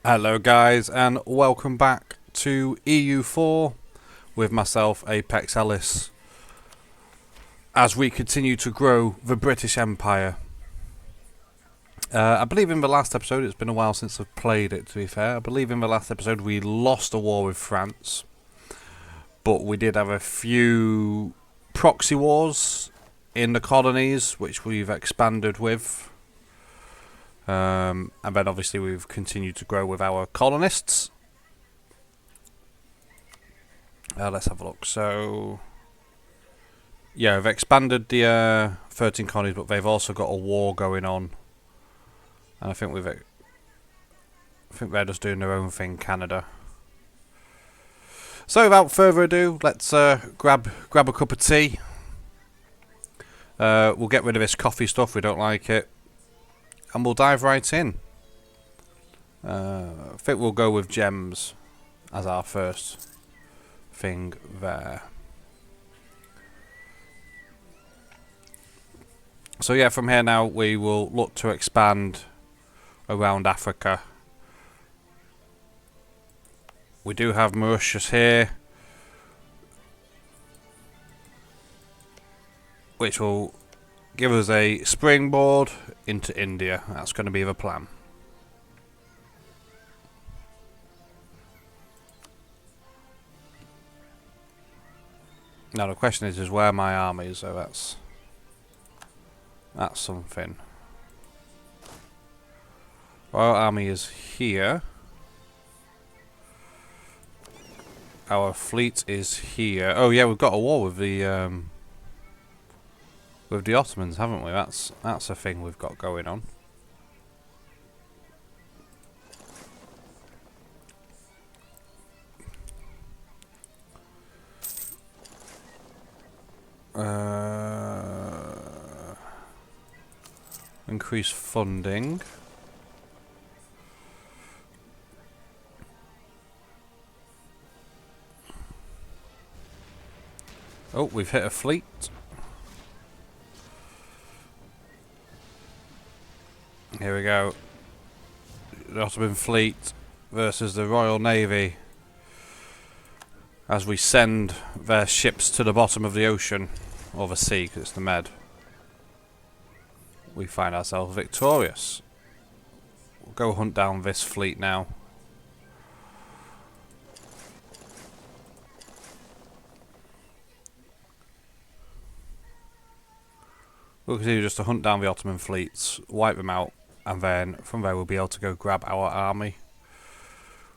Hello guys and welcome back to EU4 with myself, Apex Ellis, as we continue to grow the British Empire. I believe in the last episode, it's been a while since I've played it to be fair, I believe in the last episode we lost a war with France, but we did have a few proxy wars in the colonies which we've expanded with. And then obviously we've continued to grow with our colonists. Let's have a look. So, yeah, we've expanded the 13 colonies, but they've also got a war going on. And I think they're just doing their own thing, Canada. So without further ado, let's grab a cup of tea. We'll get rid of this coffee stuff, we don't like it. And we'll dive right in. I think we'll go with gems as our first thing there. So yeah, from here now we will look to expand around Africa. We do have Mauritius here, which will give us a springboard into India. That's going to be the plan. Now the question is where my army is, so that's something. Our army is here. Our fleet is here. Oh yeah, we've got a war with the Ottomans, haven't we? That's a thing we've got going on. Increase funding. Oh, we've hit a fleet. Here we go. The Ottoman fleet versus the Royal Navy as we send their ships to the bottom of the ocean, or the sea, because it's the Med. We find ourselves victorious. We'll go hunt down this fleet now. We'll continue just to hunt down the Ottoman fleets, wipe them out, and then from there we'll be able to go grab our army,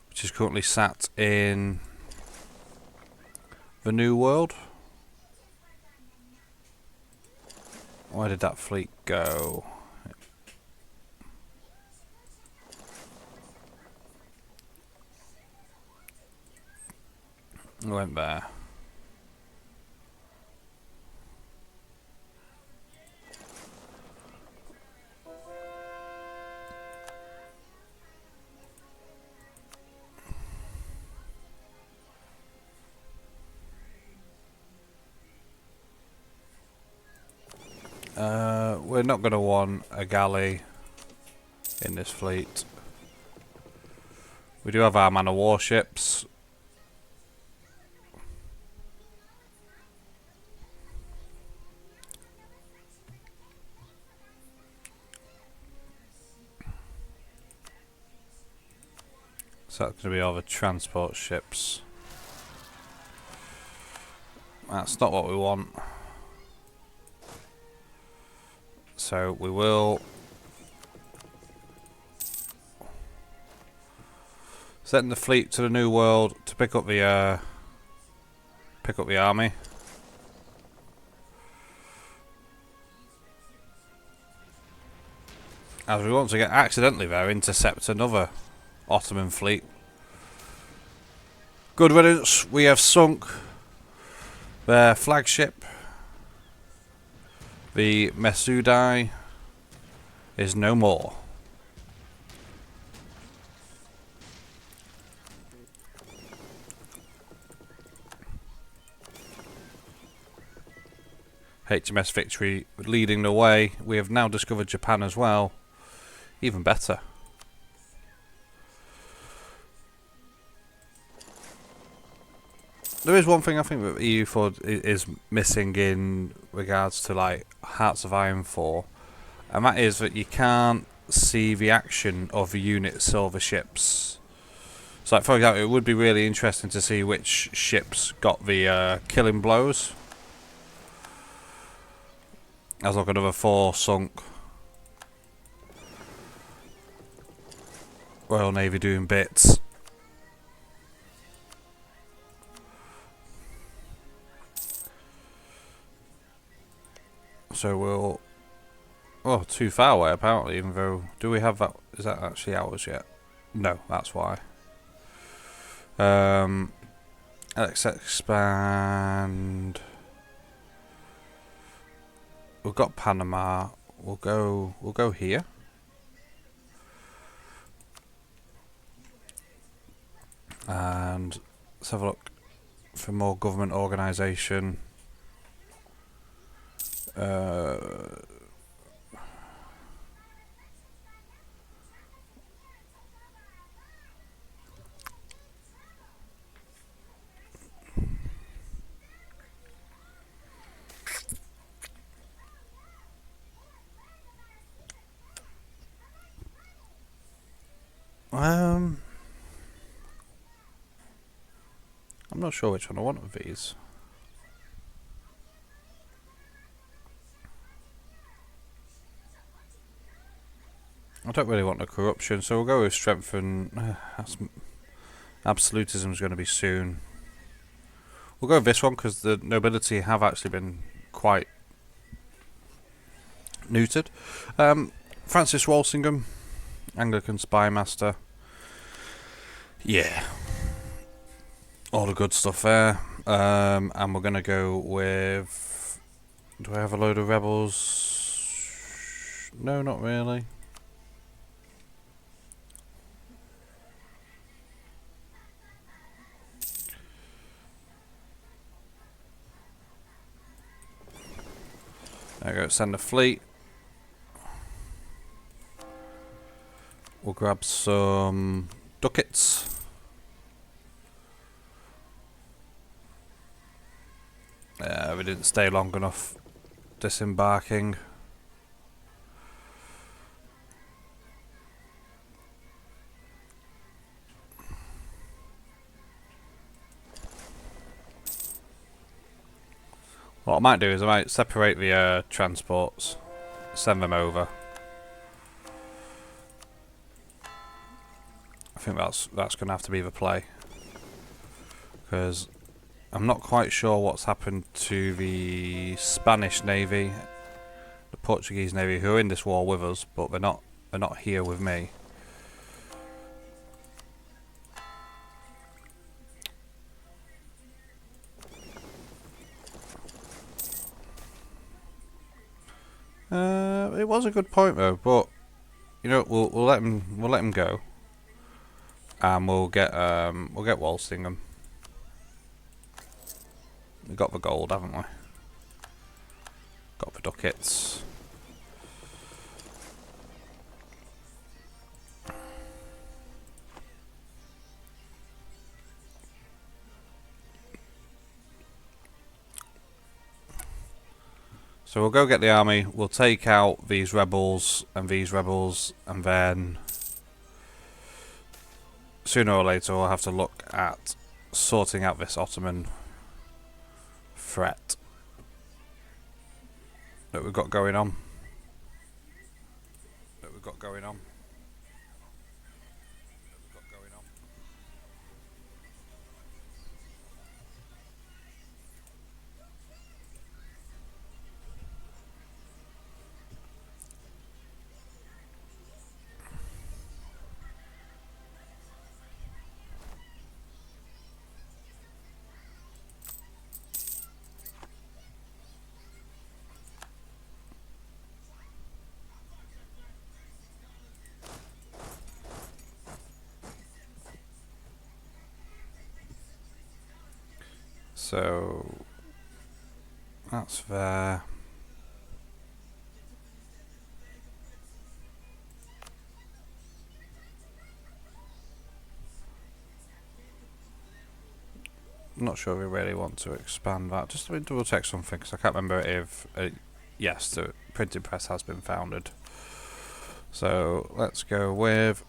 which is currently sat in the New World. Where did that fleet go? It went there. We're not going to want a galley in this fleet. We do have our man of warships. So that's going to be all the transport ships. That's not what we want. So we will send the fleet to the New World to pick up the army. As we want to get accidentally there, intercept another Ottoman fleet. Good riddance, we have sunk their flagship. The Mesudai is no more. HMS Victory leading the way. We have now discovered Japan as well. Even better. There is one thing I think that EU4 is missing in regards to like Hearts of Iron 4, and that is that you can't see the action of the units or the ships. So, like, for example, it would be really interesting to see which ships got the killing blows. As like another 4 sunk. Royal Navy doing bits. So we'll... Oh, too far away apparently, even though... Do we have that... Is that actually ours yet? No, that's why. Let's expand... We've got Panama. We'll go here. And let's have a look for more government organisation. I'm not sure which one I want of these. I don't really want the corruption, so we'll go with strengthen. Absolutism is going to be soon. We'll go with this one because the nobility have actually been quite neutered. Francis Walsingham, Anglican spymaster. Yeah, all the good stuff there. And we're going to go with... Do I have a load of rebels? No, not really. There we go, send a fleet. We'll grab some ducats. We didn't stay long enough disembarking. What I might do is I might separate the transports, send them over. I think that's going to have to be the play, because I'm not quite sure what's happened to the Spanish Navy, the Portuguese Navy, who are in this war with us, but they're not here with me. It was a good point though, but you know we'll let him go, and we'll get Walsingham. We got the gold, haven't we? Got the ducats. So we'll go get the army, we'll take out these rebels, and then sooner or later we'll have to look at sorting out this Ottoman threat that we've got going on. So that's there. I'm not sure we really want to expand that. Just let me double check something, because I can't remember if... yes, the printing press has been founded. So, let's go with...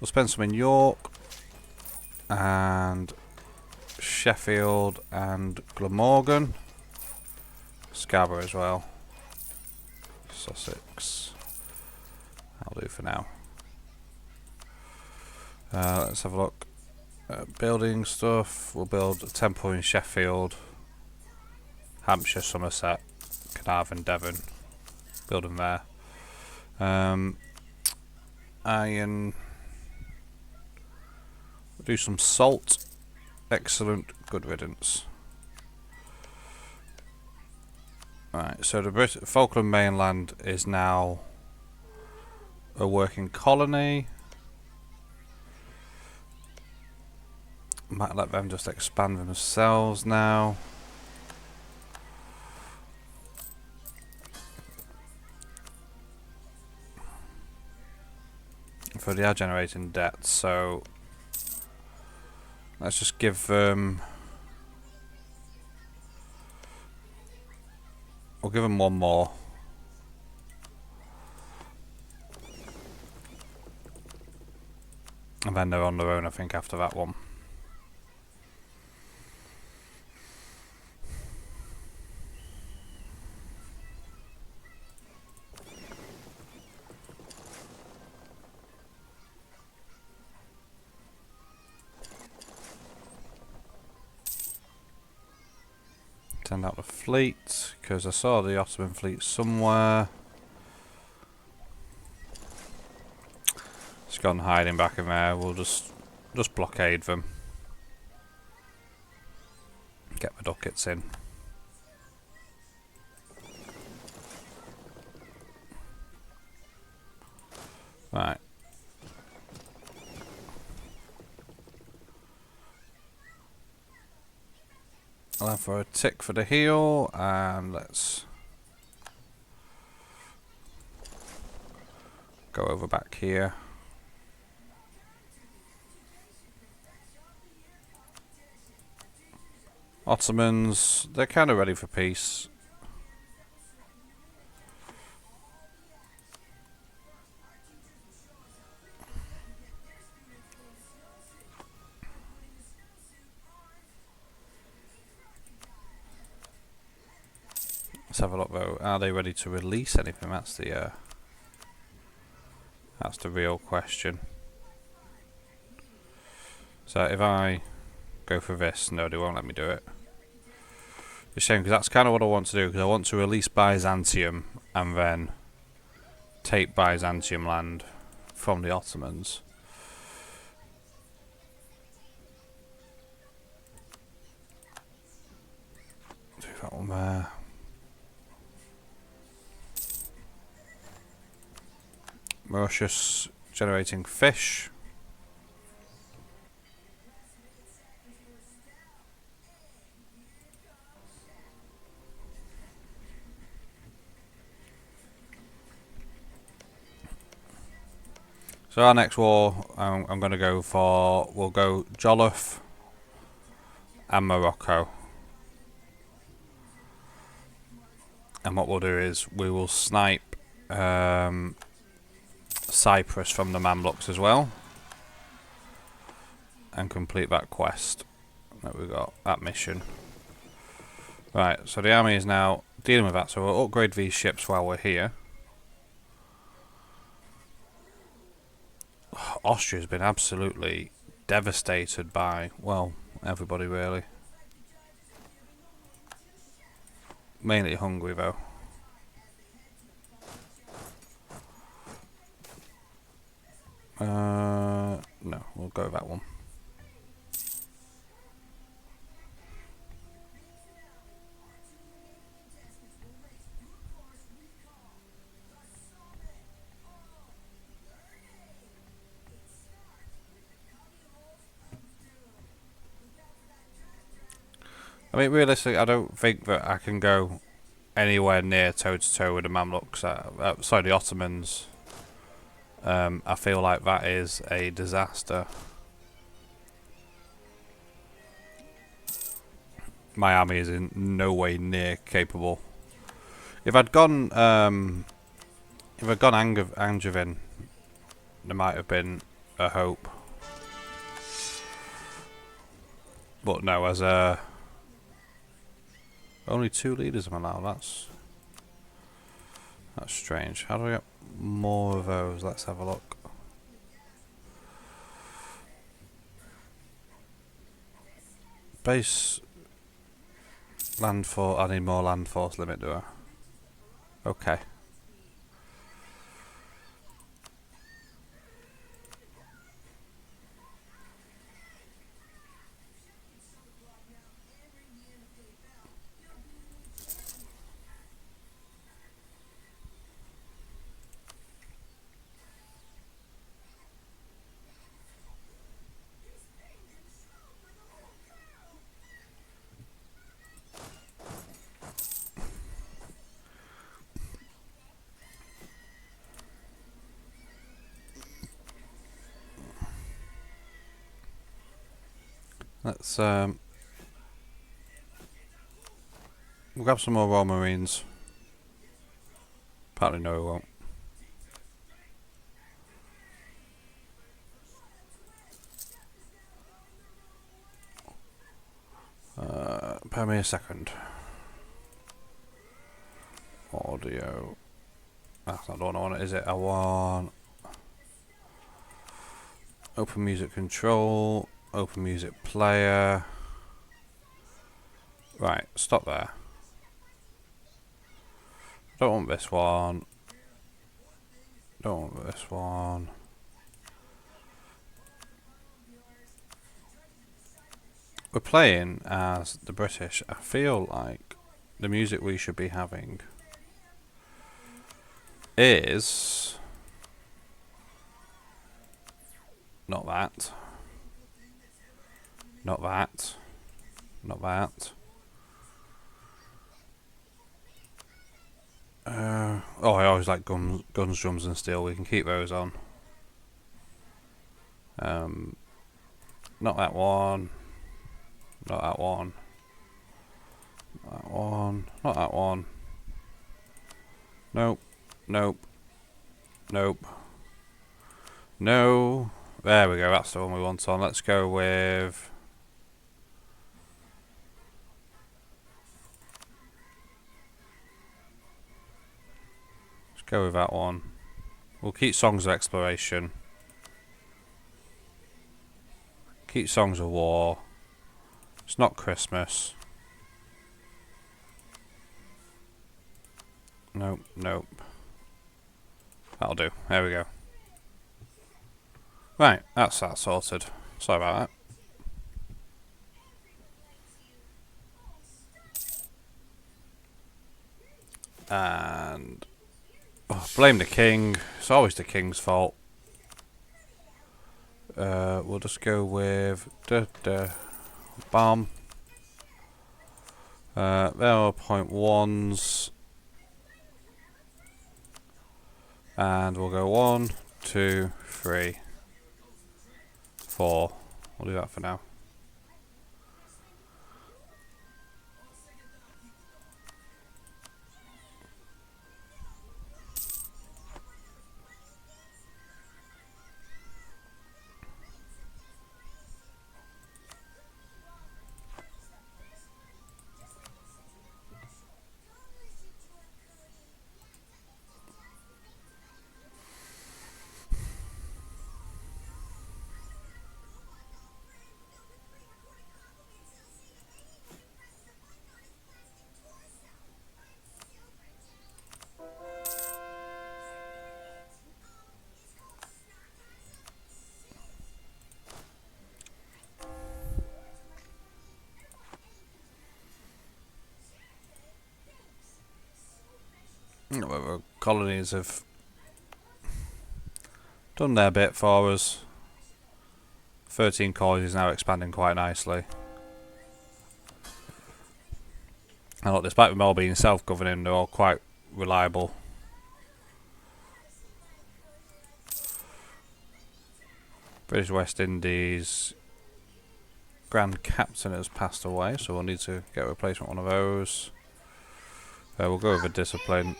We'll spend some in York, and Sheffield, and Glamorgan. Scarborough as well. Sussex. I'll do for now. Let's have a look at building stuff. We'll build a temple in Sheffield, Hampshire, Somerset, Carnarvon, Devon. Build them there. Iron. We'll do some salt. Excellent. Good riddance. Right, so the Falkland mainland is now a working colony. Might let them just expand themselves now. For they are generating debt, so let's just give them... we'll give them one more. And then they're on their own, I think, after that one. Send out the fleet, because I saw the Ottoman fleet somewhere. It's gone hiding back in there. We'll just blockade them. Get the ducats in. Right. I'll have for a tick for the heel, and let's go over back here. Ottomans, they're kind of ready for peace. Let's have a look though. Are they ready to release anything? That's the real question. So if I go for this, no, they won't let me do it. It's a shame, because that's kind of what I want to do, because I want to release Byzantium and then take Byzantium land from the Ottomans. Do that one there. Mauritius generating fish. So our next war, I'm going to go for, we'll go Jolliffe and Morocco. And what we'll do is we will snipe Cyprus from the Mamluks as well, and complete that quest that we got, that mission. Right, so the army is now dealing with that, so we'll upgrade these ships while we're here. Austria's been absolutely devastated by, well, everybody really. Mainly Hungary though. No, we'll go with that one. I mean, realistically, I don't think that I can go anywhere near toe-to-toe with the Mamluks. Sorry, the Ottomans. I feel like that is a disaster. my army is in no way near capable. If I'd gone Angevin, there might have been a hope. But no, as only 2 leaders am allowed. That's strange. How do I get more of those? Let's have a look. Base land force. I need more land force limit, do I? Okay. Let's we'll grab some more Royal Marines. Apparently no we won't. Bear me a second. Audio. That's not the one I want, is it? I want open music control, open music player. Right, stop there. Don't want this one. Don't want this one. We're playing as the British. I feel like the music we should be having is not that. Not that. Not that. Oh, I always like guns, drums and steel. We can keep those on. Not that one. Not that one. Not that one. Not that one. Nope. Nope. Nope. No. There we go. That's the one we want on. Let's go with... Let's go with that one. We'll keep Songs of Exploration. Keep Songs of War. It's not Christmas. Nope, nope. That'll do. There we go. Right, that's that sorted. Sorry about that. And... oh, blame the king. It's always the king's fault. We'll just go with... bomb. There are 0.1s. And we'll go 1, 2, 3, 4. We'll do that for now. Whatever colonies have done their bit for us. 13 colonies now expanding quite nicely. And look, despite them all being self-governing, they're all quite reliable. British West Indies, Grand Captain has passed away, so we'll need to get a replacement one of those. We'll go with a discipline.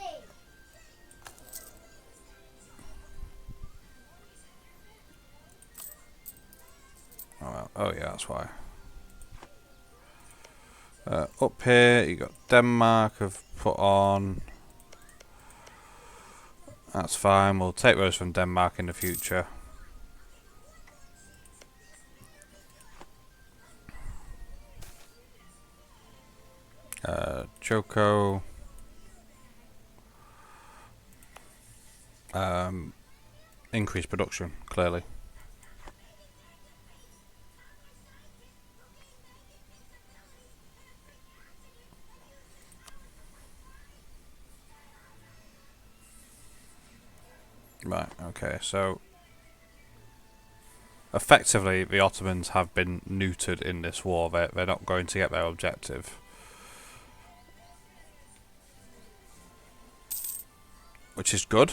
Oh yeah, that's why. Up here, you got Denmark have put on. That's fine, we'll take those from Denmark in the future. Choco. Increased production, clearly. Right, okay, so effectively the Ottomans have been neutered in this war. They're not going to get their objective. Which is good.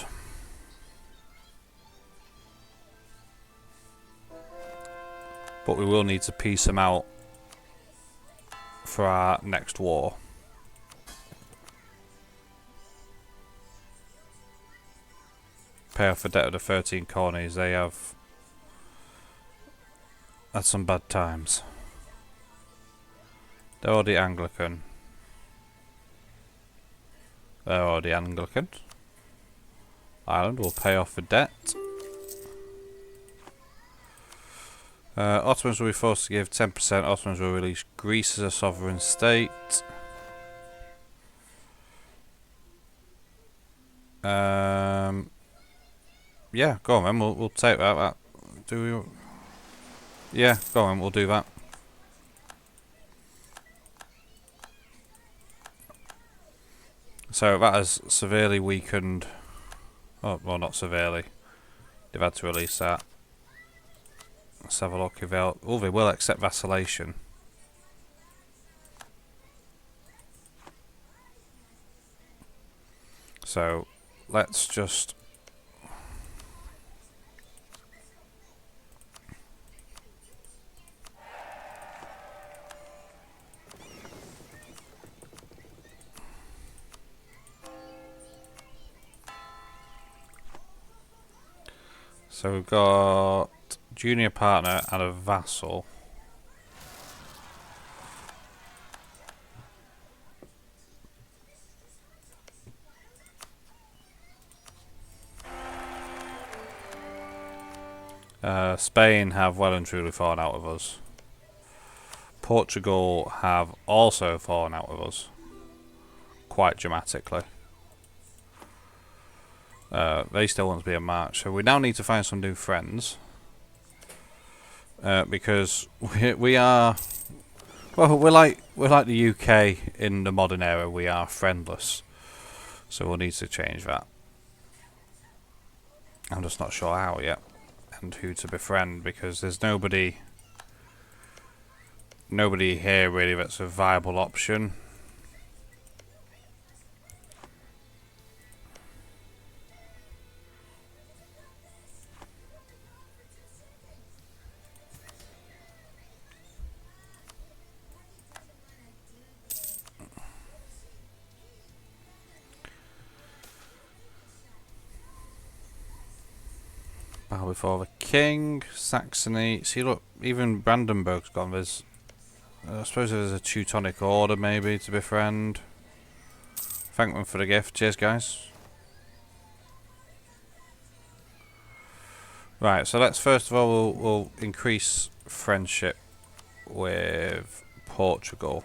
But we will need to piece them out for our next war. Pay off the debt of the 13 colonies. They have had some bad times. They're already Anglican. They're already Anglican. Ireland will pay off the debt. Ottomans will be forced to give 10%. Ottomans will release Greece as a sovereign state. Yeah, go on then. We'll take that. Do we? Yeah, go on. We'll do that. So that has severely weakened. Oh, well, not severely. They've had to release that. Let's have a look if they'll... Oh, they will accept vacillation. So, let's just... So we've got junior partner and a vassal. Spain have well and truly fallen out with us. Portugal have also fallen out with us. Quite dramatically. They still want to be a march, so we now need to find some new friends. Because we are... Well, we're like the UK in the modern era. We are friendless. So we'll need to change that. I'm just not sure how yet. And who to befriend, because there's nobody here really that's a viable option. Bow before the king, Saxony. See, look, even Brandenburg's gone. There's, I suppose there's a Teutonic Order maybe to befriend. Thank them for the gift. Cheers, guys. Right, so let's first of all we'll increase friendship with Portugal.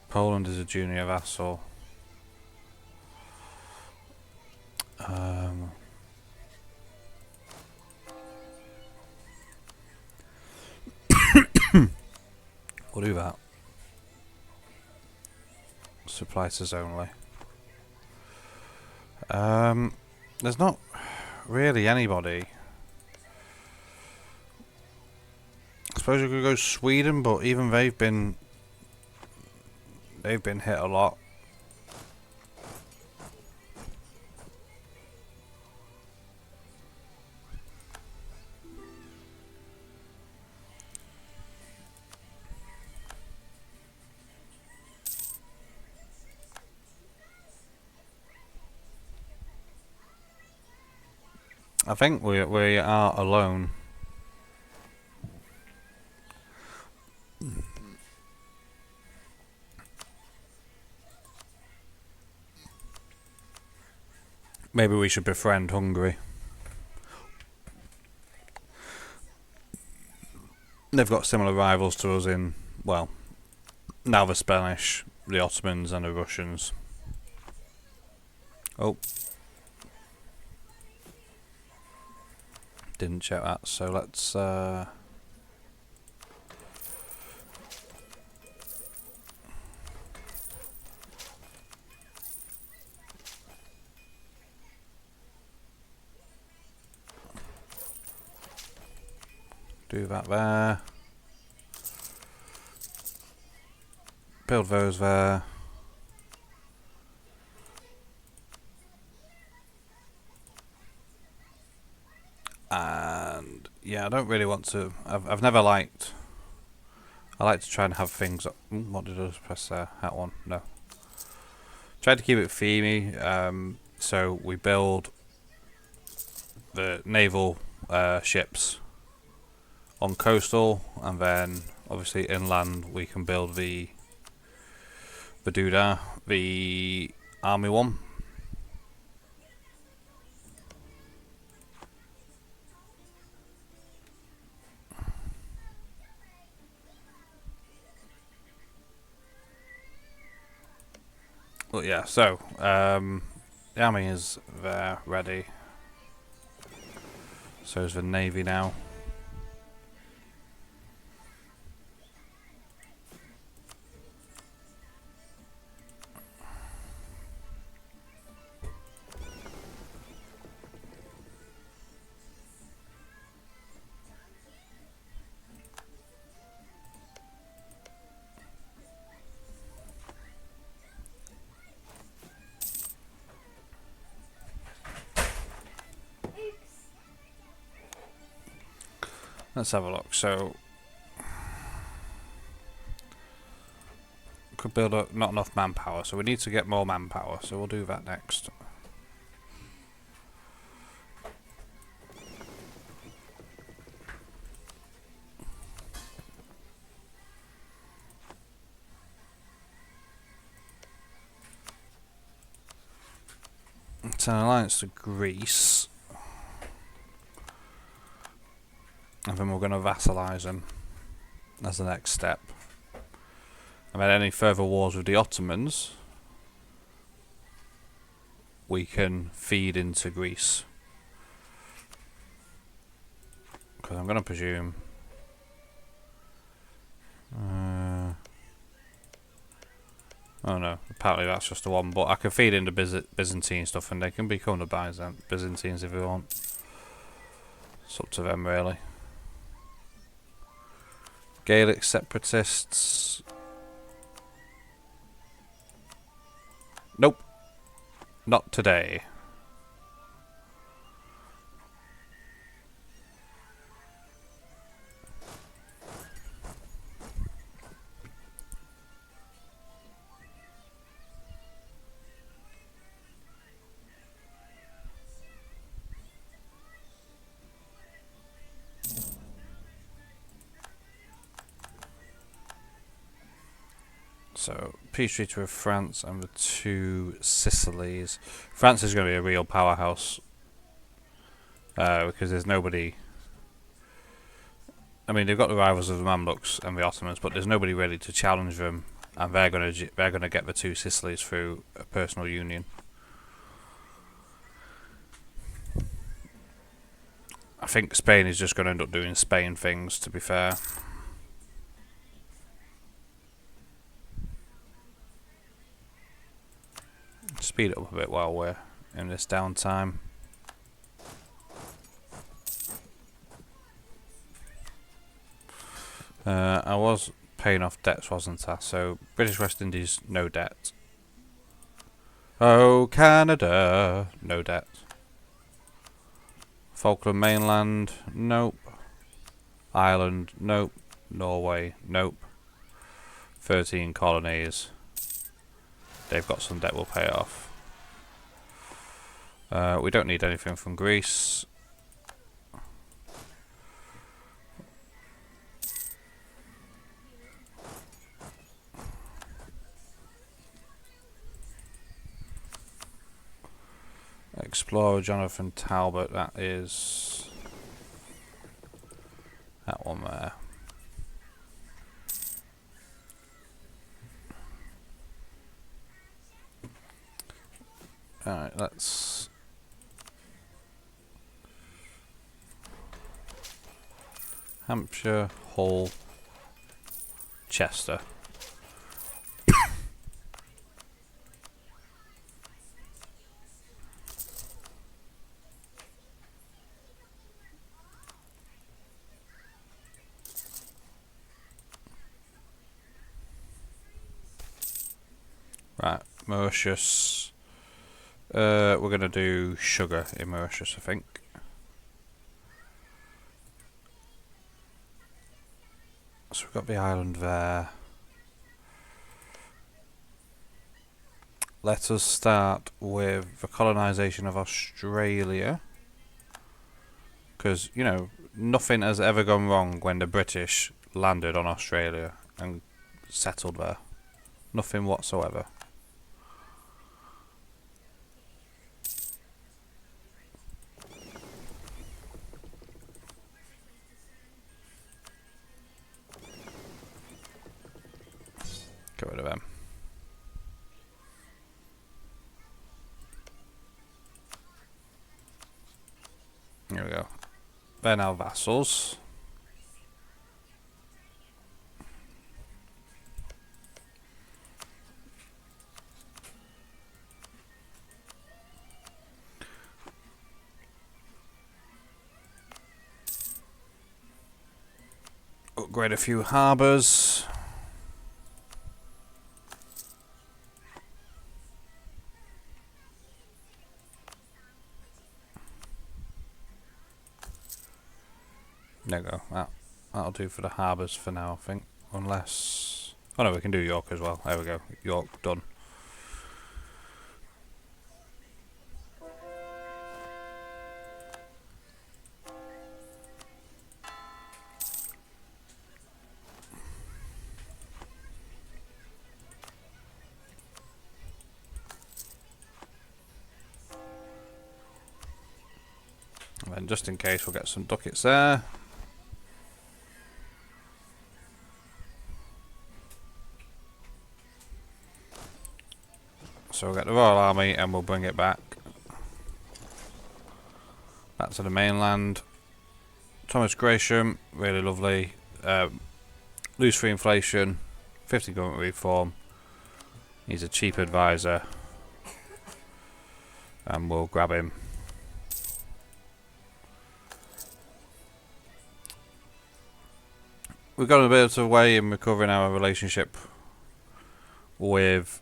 Poland is a junior vassal. We'll do that. Supplies only. There's not really anybody. I suppose we could go Sweden, but even they've been hit a lot. I think we are alone. Maybe we should befriend Hungary. They've got similar rivals to us in, well, now the Spanish, the Ottomans and the Russians. Oh. Didn't check that, so let's do that there. Build those there. And yeah, I don't really want to. I've never liked. I like to try and have things. What did I just press there? That one? No. Try to keep it themey. So we build the naval ships on coastal, and then obviously inland we can build the doodah, the army one. But yeah, so the army is there, ready. So is the navy now. Let's have a look. So could build up not enough manpower, so we need to get more manpower. So we'll do that next. It's an alliance to Greece. And then we're going to vassalize them as the next step. And then any further wars with the Ottomans, we can feed into Greece. Because I'm going to presume... oh no, apparently that's just the one, but I can feed into Byzantine stuff and they can become the Byzantines if we want. It's up to them really. Gaelic separatists. Nope. Not today. So, peace treaty with France and the two Sicilies. France is going to be a real powerhouse. Because there's nobody... I mean, they've got the rivals of the Mamluks and the Ottomans, but there's nobody ready to challenge them. And they're going to get the two Sicilies through a personal union. I think Spain is just going to end up doing Spain things, to be fair. Speed it up a bit while we're in this downtime. I was paying off debts, wasn't I? So British West Indies, no debt. Oh, Canada, no debt. Falkland mainland, nope. Ireland, nope. Norway, nope. 13 colonies. They've got some debt, we'll pay it off. We don't need anything from Greece. Explorer Jonathan Talbot, that is that one there. Alright, let's Hampshire, Hull, Chester. Right, Mauritius. We're going to do sugar in Mauritius, I think. So we've got the island there. Let us start with the colonisation of Australia. Because, you know, nothing has ever gone wrong when the British landed on Australia and settled there. Nothing whatsoever. Get rid of them. Here we go. They're now vassals. Upgrade a few harbours. There we go. That'll do for the harbours for now, I think. Unless... oh no, we can do York as well. There we go. York done. And then just in case, we'll get some ducats there. So we'll get the Royal Army and we'll bring it back to the mainland. Thomas Gresham, really lovely. Lose free inflation, 50 government reform. He's a cheap advisor. And we'll grab him. We've got a bit of a way in recovering our relationship with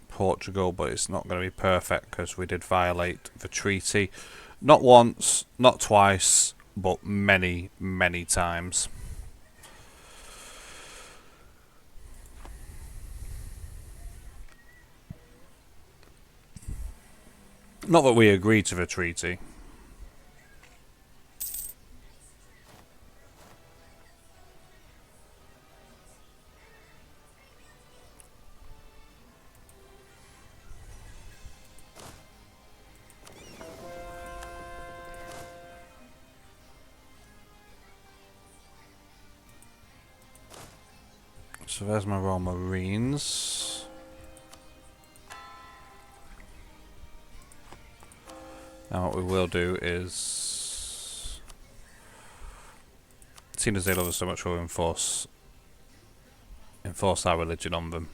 Portugal, but it's not going to be perfect because we did violate the treaty. Not once, not twice, but many, many times. Not that we agreed to the treaty. So there's my Royal Marines. Now what we will do is, seeing as they love us so much, we'll enforce our religion on them.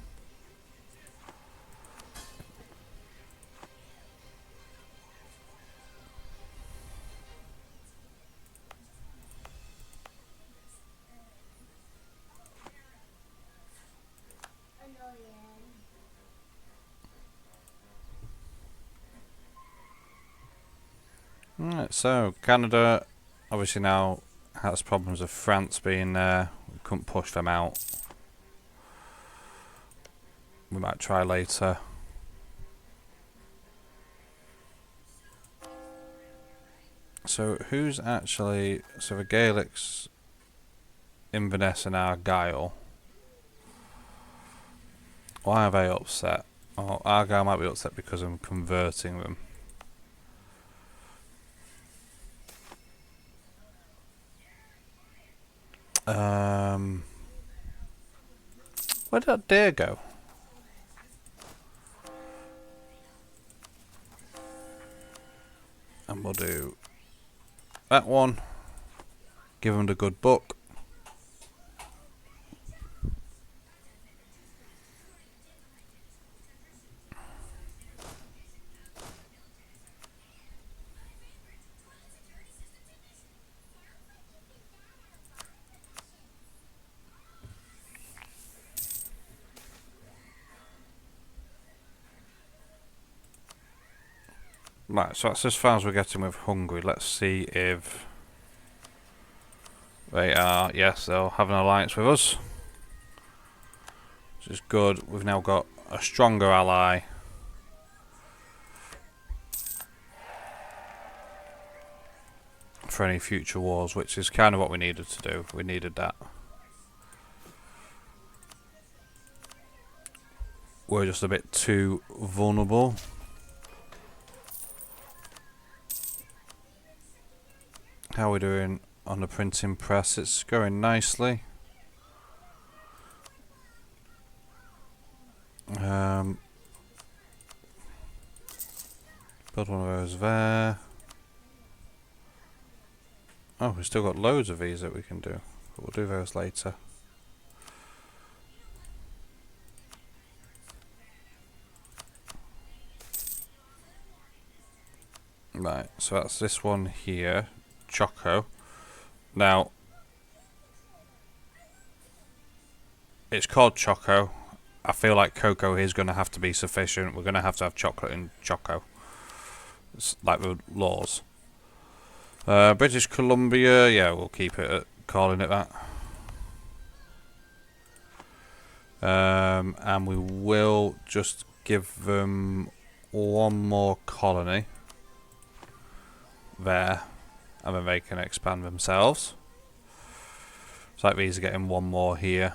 Right, so Canada obviously now has problems of France being there. We couldn't push them out. We might try later. So who's actually... so the Gaelics, Inverness and Argyll. Why are they upset? Oh, Argyll might be upset because I'm converting them. Where did that deer go? And we'll do that one. Give him the good book. Right, so that's as far as we're getting with Hungary. Let's see if they are. Yes, they'll have an alliance with us, which is good. We've now got a stronger ally. For any future wars, which is kind of what we needed to do. We needed that. We're just a bit too vulnerable. How are we doing on the printing press? It's going nicely. Build one of those there. Oh, we've still got loads of these that we can do. But we'll do those later. Right, so that's this one here. Choco. Now, it's called Choco. I feel like cocoa is going to have to be sufficient. We're going to have chocolate in Choco. It's like the laws. British Columbia, yeah, we'll keep it at calling it that. And we will just give them one more colony there, and then they can expand themselves. It's like these are getting one more here,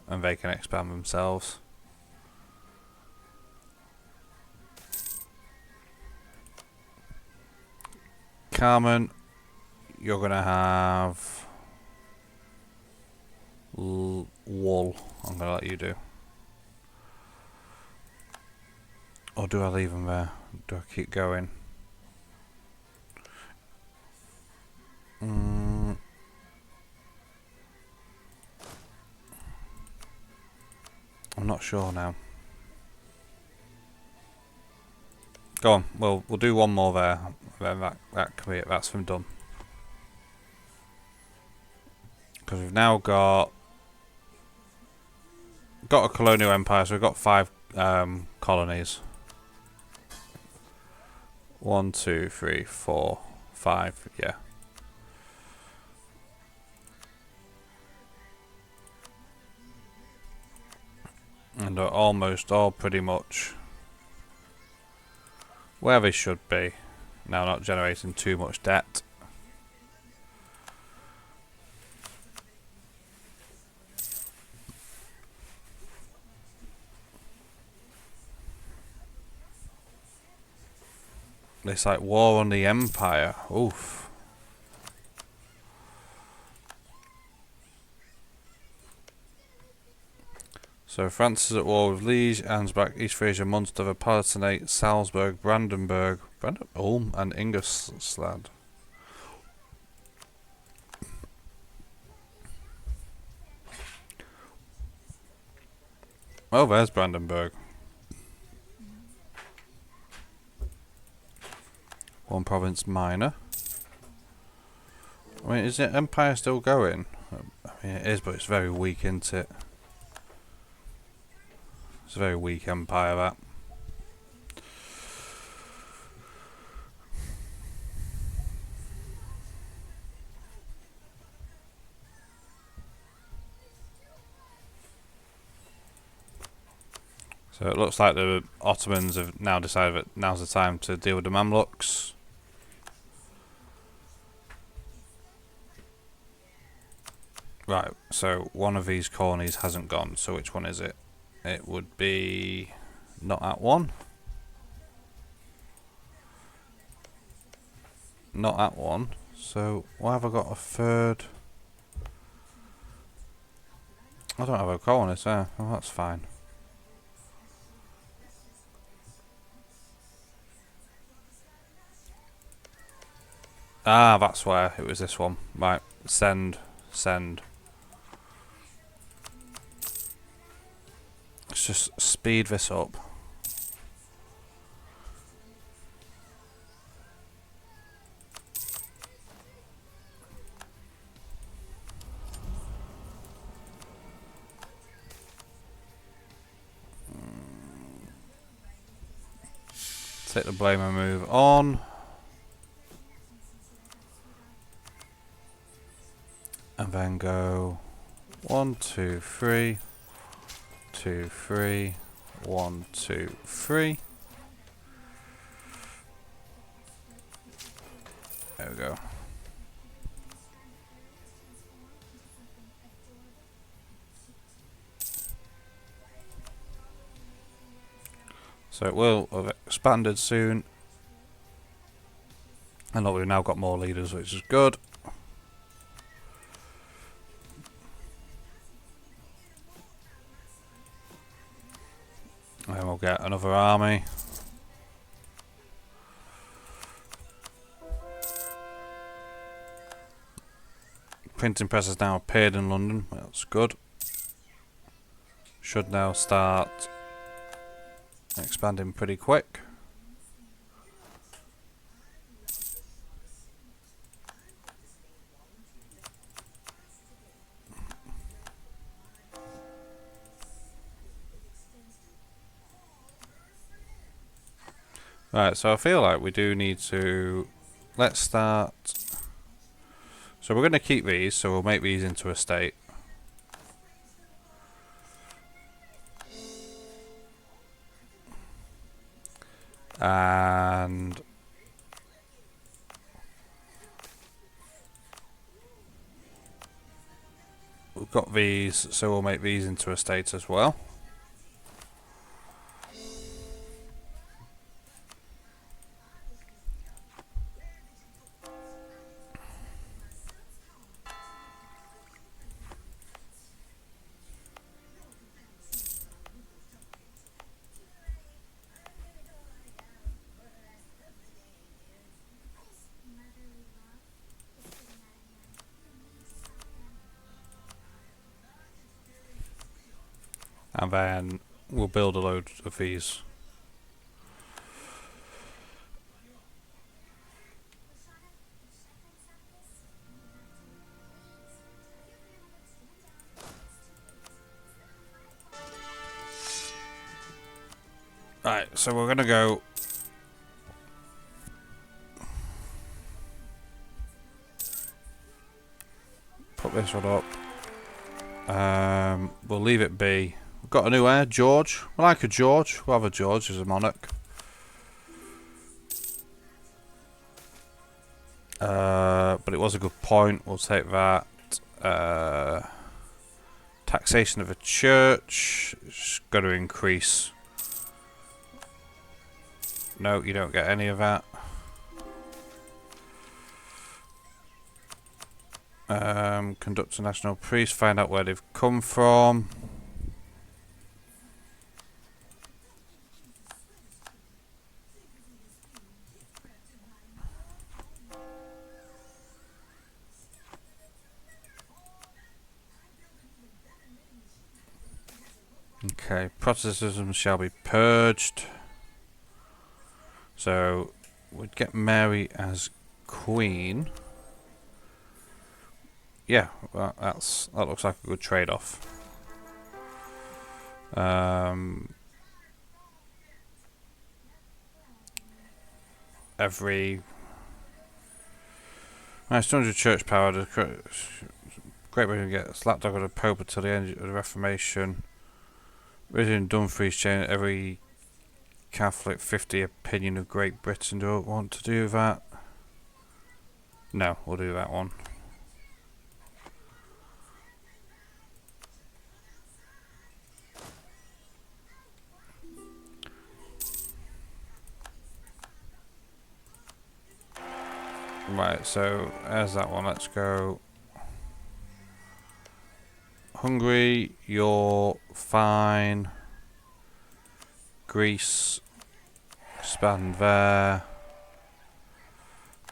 and they can expand themselves. Carmen, you're going to have wool. I'm going to let you do. Or do I leave them there? Do I keep going? I'm not sure now. Go on, we'll do one more there. Then that can be it. That's them done. Because we've now got a colonial empire, so we've got 5 colonies. 1, 2, 3, 4, 5. Yeah. And they're almost all pretty much where they should be. Now not generating too much debt. It's like war on the empire. Oof. So France is at war with Liege, Ansbach, East Frisia, Munster, Palatinate, Salzburg, Brandenburg, Ulm, and Ingerslad. Oh, there's Brandenburg. One province minor. I mean, is the empire still going? I mean, it is, but it's very weak, isn't it? It's a very weak empire, that. So it looks like the Ottomans have now decided that now's the time to deal with the Mamluks. Right, so one of these colonies hasn't gone, so which one is it? It would be not that one. Not that one. So why have I got a third? I don't have a colonist there. Oh, that's fine. Ah, that's where it was. This one. Right. Send. Send. Let's just speed this up. Take the blame and move on. And then go 1, 2, 3, 2, 3, 1, 2, 3. There we go. So it will have expanded soon. And we've now got more leaders, which is good. And we'll get another army. Printing press has now appeared in London. That's good. Should now start expanding pretty quick. Right, so I feel like we do need to... Let's start... So we're going to keep these, so we'll make these into a state. And... we've got these, so we'll make these into a state as well. And then we'll build a load of these. Right, so we're gonna go... Put this one up. We'll leave it be. We've got a new heir, George. We like a George. We'll have a George as a monarch. But it was a good point. We'll take that. Taxation of a church. It's going to increase. No, you don't get any of that. Conduct a national priest. Find out where they've come from. Okay, Protestantism shall be purged. So we'd get Mary as queen. Yeah, well, that looks like a good trade-off. Every 200 church power. Great Britain gets lapdog of the Pope until the end of the Reformation. Resident Dumfries change every Catholic 50 opinion of Great Britain. Do I want to do that? No, we'll do that one. Right, so there's that one. Let's go Hungary, you're fine. Greece, expand there.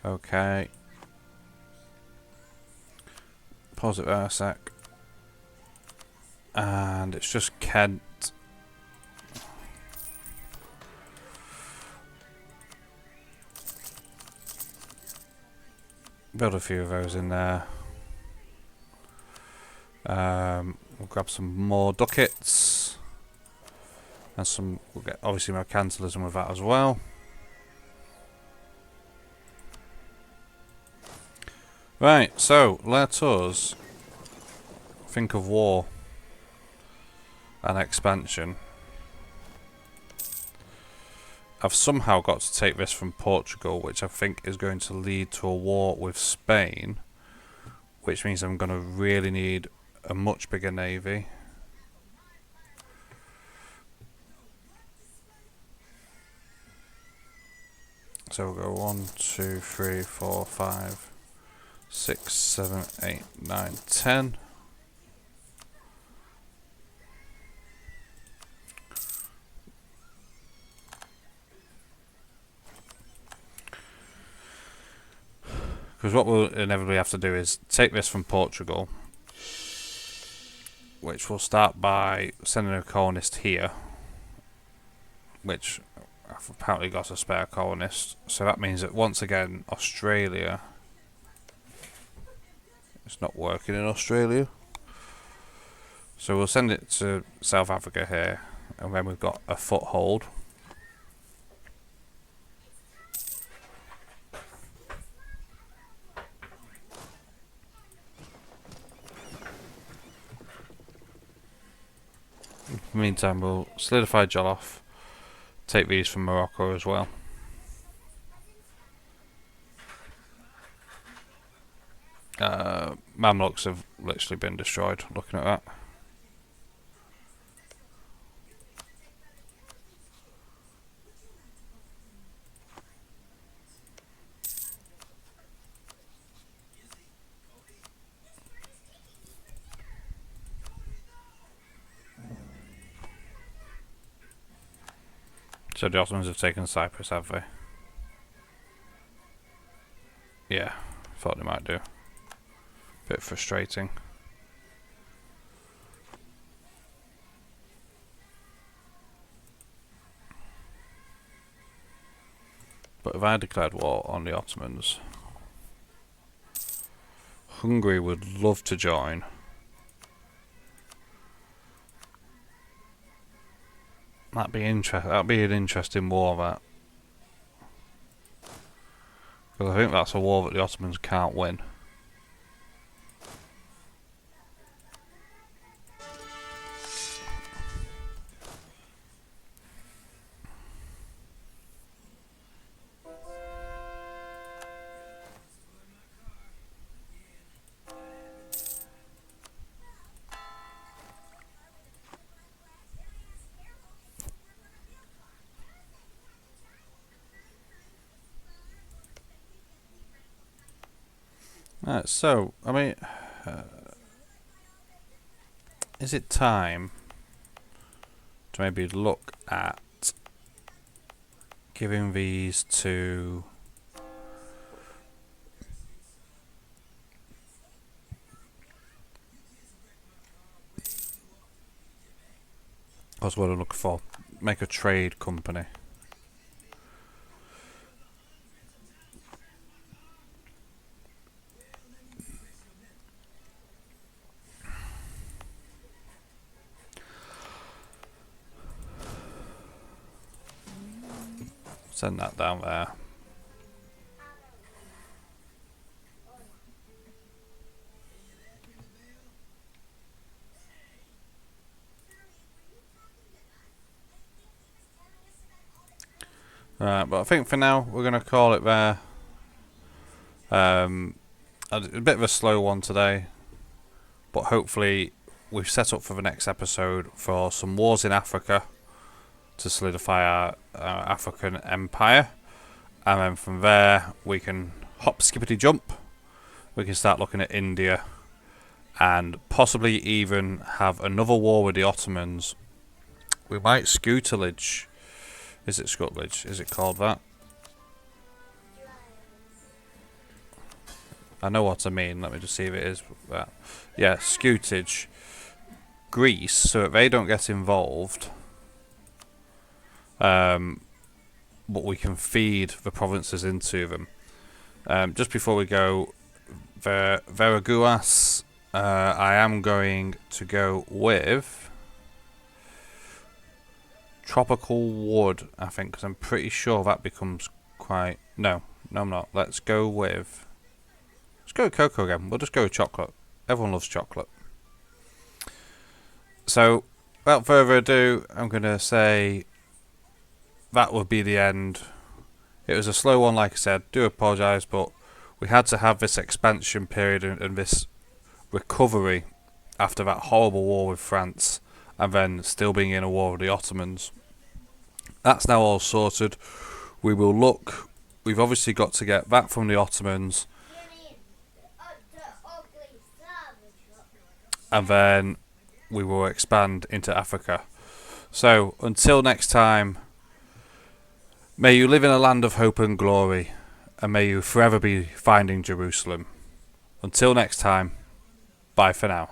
Okay. Pause it there a sec. And it's just Kent. Build a few of those in there. We'll grab some more ducats. And some, we'll get obviously mercantilism with that as well. Right, so let us think of war and expansion. I've somehow got to take this from Portugal, which I think is going to lead to a war with Spain, which means I'm going to really need a much bigger navy. So we'll go 1, 2, 3, 4, 5, 6, 7, 8, 9, 10. Because what we'll inevitably have to do is take this from Portugal, which will start by sending a colonist here, which I've apparently got a spare colonist. So that means that once again, Australia, it's not working in Australia. So we'll send it to South Africa here, and then we've got a foothold. In the meantime, we'll solidify Jollof, take these from Morocco as well. Mamluks have literally been destroyed, looking at that. So the Ottomans have taken Cyprus, have they? Yeah, thought they might do. Bit frustrating. But if I declared war on the Ottomans, Hungary would love to join. That'd be an interesting war, that. Because I think that's a war that the Ottomans can't win. Right, so, I mean, is it time to maybe look at giving these to that's what I'm looking for. Make a trade company. Send that down there. Right, but I think for now we're going to call it there. A bit of a slow one today, but hopefully we've set up for the next episode for some wars in Africa to solidify our African empire, and then from there we can hop skippity jump, we can start looking at India and possibly even have another war with the Ottomans. We might scutillage. Is it scutillage? Is it called that? I know what I mean. Let me just see if it is that. Yeah, scutage Greece, so that they don't get involved. But we can feed the provinces into them. Just before we go, Veraguas, I am going to go with tropical wood, I think, because I'm pretty sure that becomes quite... No, I'm not. Let's go with cocoa again. We'll just go with chocolate. Everyone loves chocolate. So, without further ado, I'm going to say that would be the end. It was a slow one, like I said. Do apologise, but we had to have this expansion period and this recovery after that horrible war with France, and then still being in a war with the Ottomans. That's now all sorted. We will look. We've obviously got to get that from the Ottomans, and then we will expand into Africa. So, until next time, may you live in a land of hope and glory, and may you forever be finding Jerusalem. Until next time, bye for now.